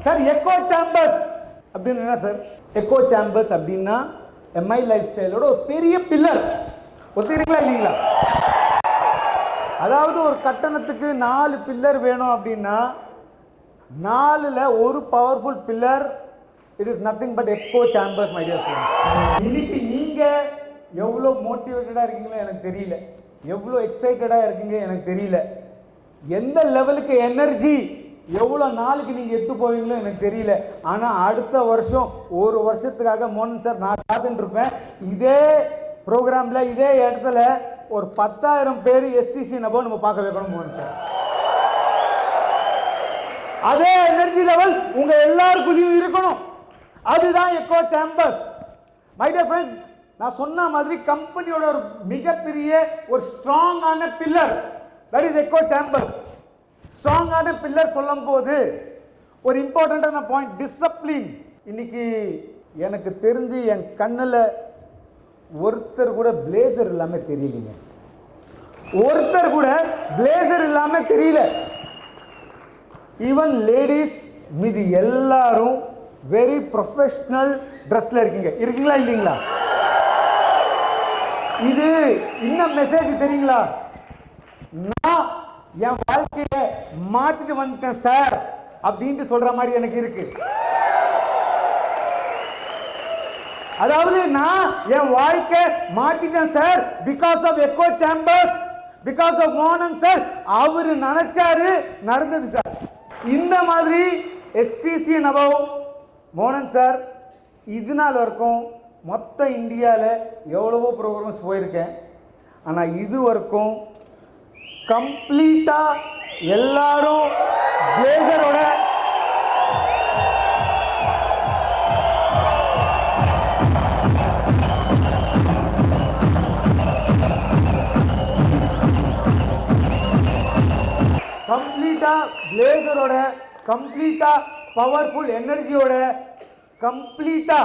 Sir echo chambers அப்படின்னு என்ன sir? Echo chambers அப்படின்னா எம்ஐ லைஃப் ஸ்டைலோட ஒரு பெரிய பில்லர். ஒத்துக்கிறீங்களா இல்லைங்களா? அதாவது ஒரு கட்டணத்துக்கு 4 பில்லர் வேணும் அப்படின்னா 4ல ஒரு powerful pillar it is nothing but echo chambers my dear friends. இன்னைக்கு நீங்க எவ்வளோ மோட்டிவேட்டடா இருக்கீங்களோ எனக்கு தெரியல, எவ்வளோ எக்ஸைட்டடா இருக்கீங்க எனக்கு தெரியல, எந்த லெவலுக்கு எனர்ஜி எவ்வளோ நாளுக்கு நீங்கள் எடுத்து போவீங்களோ எனக்கு தெரியல. ஆனால் அடுத்த வருஷம் ஒரு வருஷத்துக்காக மோகன் சார் நான் காத்துட்டு இருப்பேன். இதே ப்ரோக்ராமில் இதே இடத்துல ஒரு 10,000 பேர் எஸ்டிசி நபர் நம்ம பார்க்க வைக்கணும் மோகன் சார். அதே எனர்ஜி லெவல் உங்க எல்லாருக்குள்ளயும் இருக்கணும். அதுதான் echo chambers. My dear friends, நான் சொன்ன மாதிரி கம்பெனியோட ஒரு மிகப்பெரிய ஒரு ஸ்ட்ராங்கான pillar that is echo chambers. ஸ்ட்ராங்கான பில்லர் சொல்லும் போது ஒரு இம்பார்ட்டன்டான பாயிண்ட் டிசிப்ளின். இன்னைக்கு எனக்கு தெரிஞ்சு என் கண்ணில் ஒருத்தர் கூட பிளேசர் இல்லாம தெரியலீங்க. ஒருத்தர் கூட பிளேசர் இல்லாம தெரியல. ஈவன் லேடிஸ் மீது எல்லாரும் வெரி ப்ரொஃபஷனல் ட்ரெஸ்ல இருக்கீங்களா இல்லைங்களா? இது இன்னும் மெசேஜ் தெரியுங்களா? நான் என் வாழ்க்கைய மாத்திட்டு வந்துட்டேன் சார் அப்படின்ட்டு சொல்ற மாதிரி எனக்கு இருக்கு. அதாவது நான் என் வாழ்க்கை மாத்திட்டேன் sir because of echo chambers, because of மோகன் சார். அவரு நினைச்சாரு நடந்தது சார். இந்த மாதிரி எஸ்டிசி நபவ் மோகன் சார் இது நாள் வரைக்கும் மொத்த இந்தியாவில் எவ்வளவோ ப்ரோக்ராம்ஸ் போயிருக்கேன். ஆனால் இது வரைக்கும் கம்ப்ளீட்டா எல்லாரும் பிளேசரோட கம்ப்ளீட்டா பவர்ஃபுல் எனர்ஜியோட கம்ப்ளீட்டா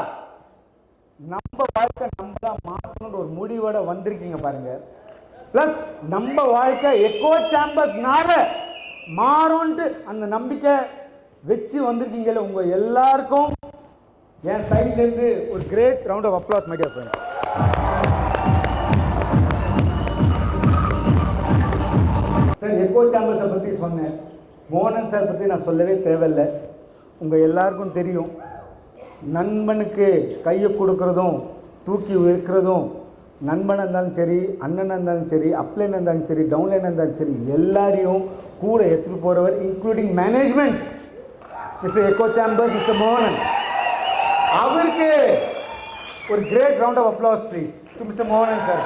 நம்ம வாழ்க்கை நம்ம தான் மாற்றணும்னு ஒரு முடிவோட வந்திருக்கீங்க பாருங்க. பிளஸ் நம்ம வாழ்க்கை எக்கோ சேம்பர்ஸ்னால மாறும்ட்டு அந்த நம்பிக்கை வச்சு வந்திருக்கீங்கல்ல, உங்க எல்லாருக்கும் என் சைட்ல இருந்து ஒரு great round of applause my dear friends. Sir echo சேம்பர்ஸை பற்றி சொன்னேன். மோகன் சார் பற்றி நான் சொல்லவே தேவையில்லை, உங்கள் எல்லாருக்கும் தெரியும். நண்பனுக்கு கையை கொடுக்கறதும் தூக்கி இருக்கிறதும், நண்பனாக இருந்தாலும் சரி, அண்ணனாக இருந்தாலும் சரி, அப்லைனாக இருந்தாலும் சரி, டவுன்லைனாக இருந்தாலும் சரி, எல்லாரையும் கூட எடுத்துகிட்டு போகிறவர் including management mister echo chambers mister மோகன். அவருக்கு ஒரு great round of applause please to mister மோகன் சார்.